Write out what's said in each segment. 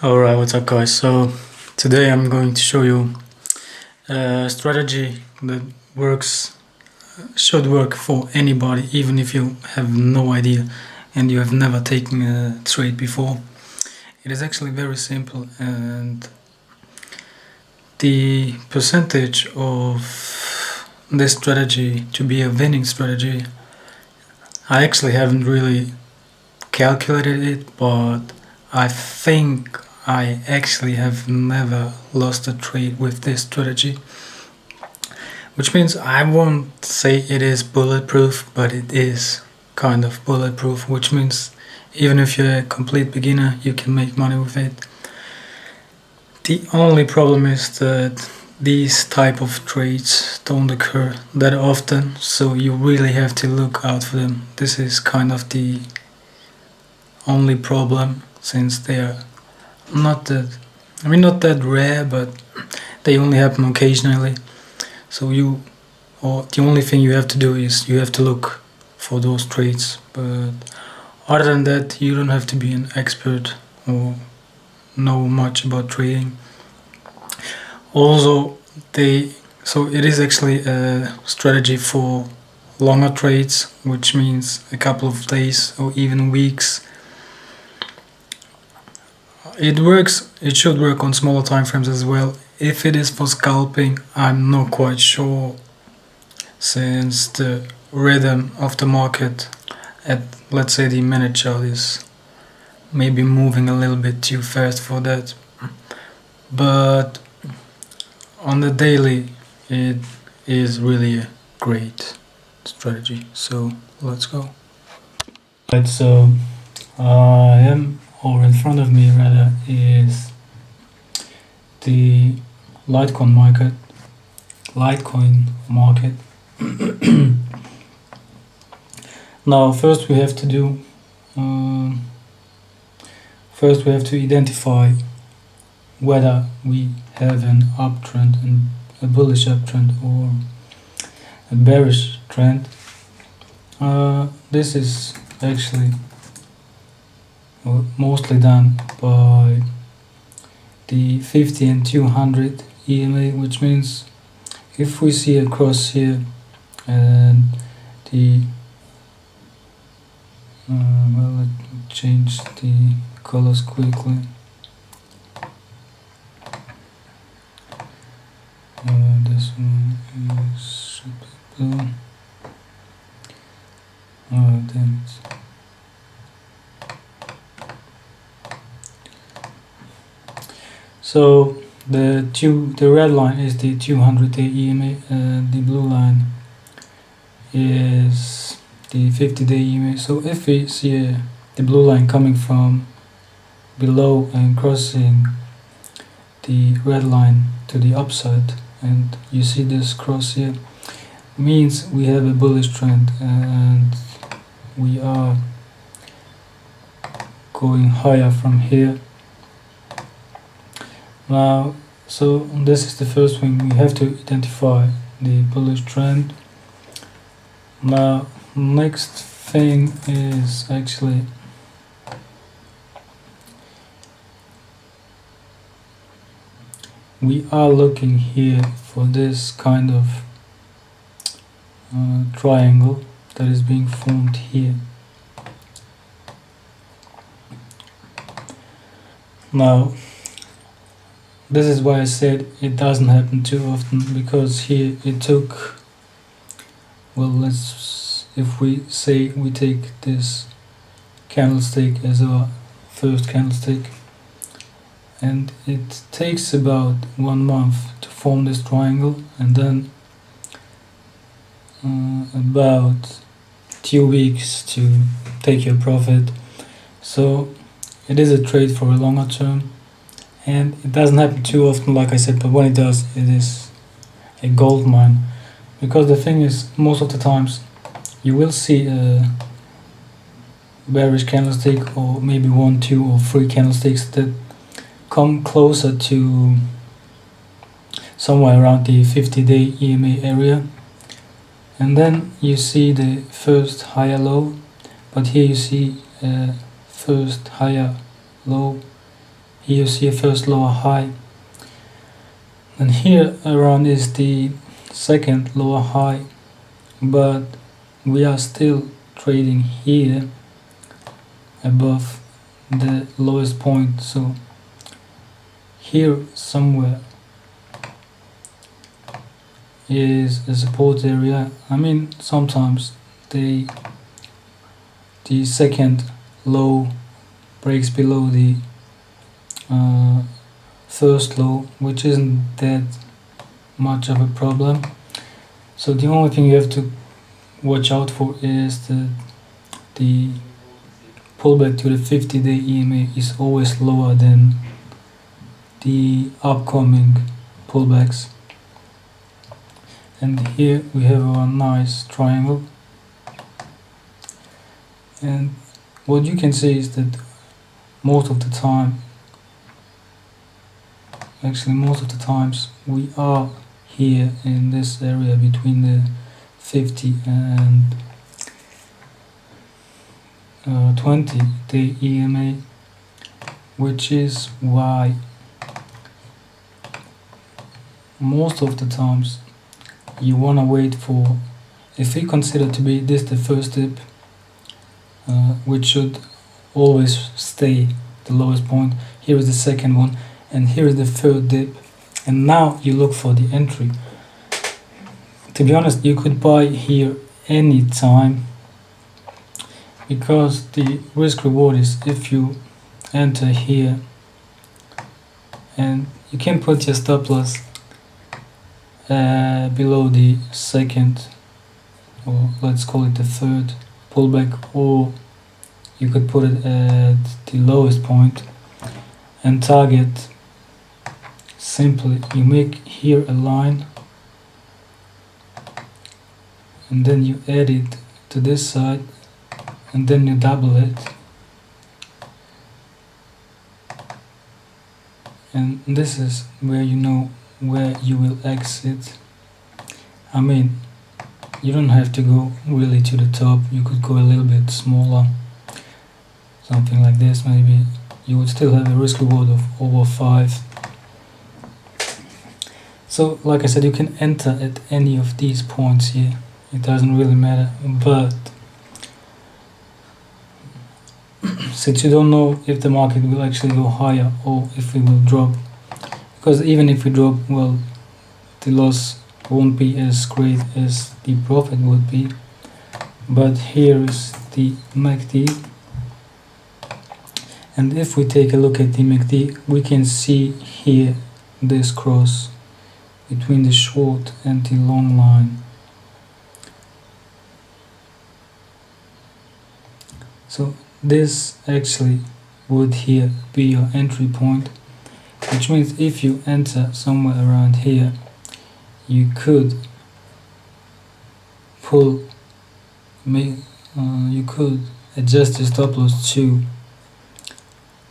Alright, what's up guys? So today I'm going to show you a strategy that should work for anybody, even if you have no idea and you have never taken a trade before. It is actually very simple, and the percentage of this strategy to be a winning strategy, I actually haven't really calculated it, but I think I actually have never lost a trade with this strategy, which means I won't say it is bulletproof, but it is kind of bulletproof, which means even if you're a complete beginner, you can make money with it. The only problem is that these type of trades don't occur that often, so you really have to look out for them. This is kind of the only problem, since they are not that rare, but they only happen occasionally. So the only thing you have to do is you have to look for those trades, but other than that you don't have to be an expert or know much about trading. Also, so it is actually a strategy for longer trades, which means a couple of days or even weeks. It should work on smaller time frames as well. If it is for scalping, I'm not quite sure, since the rhythm of the market at, let's say, the minute chart is maybe moving a little bit too fast for that. But on the daily, it is really a great strategy. So let's go. Right, so I am, or in front of me rather, is the Litecoin market. Now first we have to identify whether we have an uptrend, and a bullish uptrend or a bearish trend. This is actually mostly done by the 50 and 200 EMA, which means if we see a cross here and the well, let me change the colors quickly. This one is blue. Oh, damn it. So the red line is the 200-day EMA, and the blue line is the 50-day EMA. So if we see the blue line coming from below and crossing the red line to the upside, and you see this cross here, means we have a bullish trend and we are going higher from here. Now, so this is the first thing, we have to identify the bullish trend. Now, next thing is actually we are looking here for this kind of triangle that is being formed here. Now, this is why I said it doesn't happen too often, because here it took, well, if we say we take this candlestick as our first candlestick, and it takes about 1 month to form this triangle, and then about 2 weeks to take your profit. So it is a trade for a longer term, and it doesn't happen too often, like I said, but when it does, it is a gold mine. Because the thing is, most of the times you will see a bearish candlestick, or maybe 1, 2 or 3 candlesticks that come closer to somewhere around the 50-day EMA area, and then you see the first higher low, but here you see a first higher low, Here you see a first lower high, and here around is the second lower high, but we are still trading here above the lowest point, so here somewhere is a support area. I mean, sometimes the second low breaks below the first low, which isn't that much of a problem. So the only thing you have to watch out for is the pullback to the 50-day EMA is always lower than the upcoming pullbacks. And here we have a nice triangle, and what you can see is that most of the times we are here in this area between the 50 and 20-day EMA, which is why most of the times you want to wait for, if we consider to be this the first dip, which should always stay the lowest point, here is the second one, and here is the third dip, and now you look for the entry. To be honest, you could buy here any time, because the risk reward is if you enter here and you can put your stop loss below the second, or let's call it the third pullback, or you could put it at the lowest point and target. Simply you make here a line and then you add it to this side and then you double it, and this is where you know where you will exit. I mean, you don't have to go really to the top, you could go a little bit smaller, something like this maybe. You would still have a risk reward of over 5. So like I said, you can enter at any of these points here, it doesn't really matter. But since you don't know if the market will actually go higher or if it will drop, because even if we drop, well, the loss won't be as great as the profit would be. But here is the MACD, and if we take a look at the MACD, we can see here this cross between the short and the long line. So this actually would here be your entry point, which means if you enter somewhere around here, you could you could adjust your stop loss to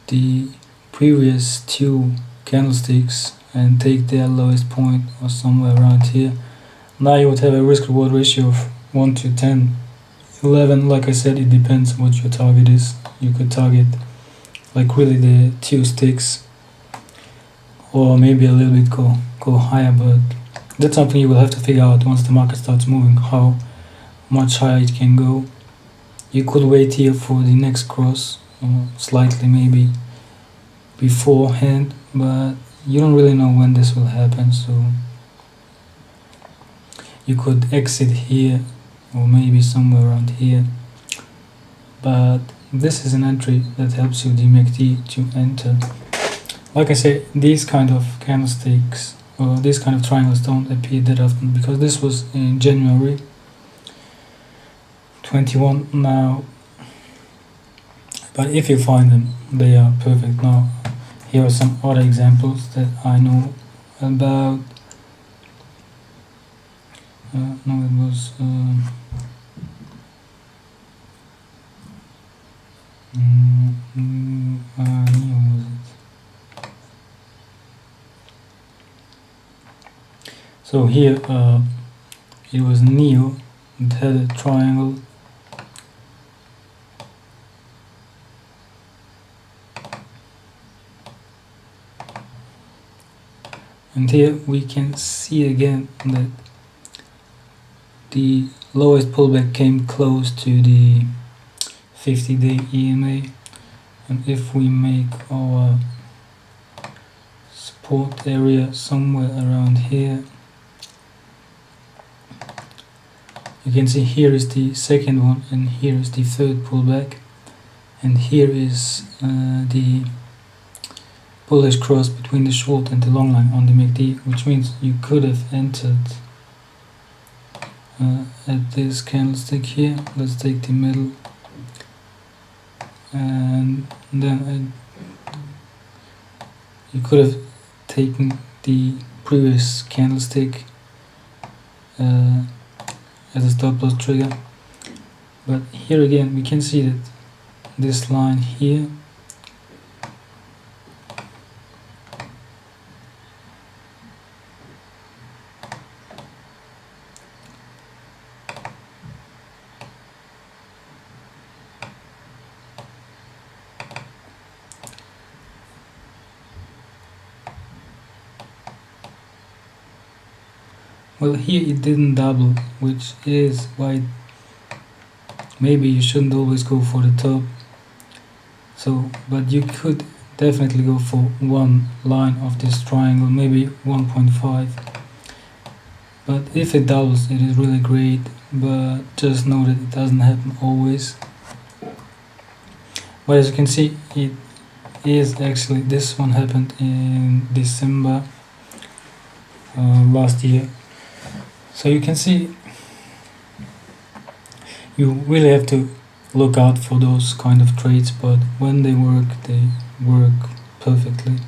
the previous 2 candlesticks and take their lowest point or somewhere around here. Now you would have a risk reward ratio of 1 to 10, 11. Like I said, it depends what your target is. You could target like really the 2 sticks, or maybe a little bit go higher, but that's something you will have to figure out once the market starts moving, how much higher it can go. You could wait here for the next cross, slightly maybe beforehand, but you don't really know when this will happen, so you could exit here or maybe somewhere around here. But this is an entry that helps you, the MACD, to enter. Like I say, these kind of candlesticks or these kind of triangles don't appear that often, because this was in January 21 now, but if you find them, they are perfect. Now here are some other examples that I know about. No, it was was it? So here it was NIO, it had a triangle. And here we can see again that the lowest pullback came close to the 50-day EMA, and if we make our support area somewhere around here, you can see here is the second one and here is the third pullback, and here is the bullish cross between the short and the long line on the MACD, which means you could have entered at this candlestick here. Let's take the middle, and then you could have taken the previous candlestick as a stop loss trigger. But here again we can see that this line here well, here it didn't double, which is why maybe you shouldn't always go for the top. So, but you could definitely go for one line of this triangle, maybe 1.5. But if it doubles, it is really great, but just know that it doesn't happen always. But as you can see, it is actually, this one happened in December last year. So you can see, you really have to look out for those kind of trades, but when they work perfectly.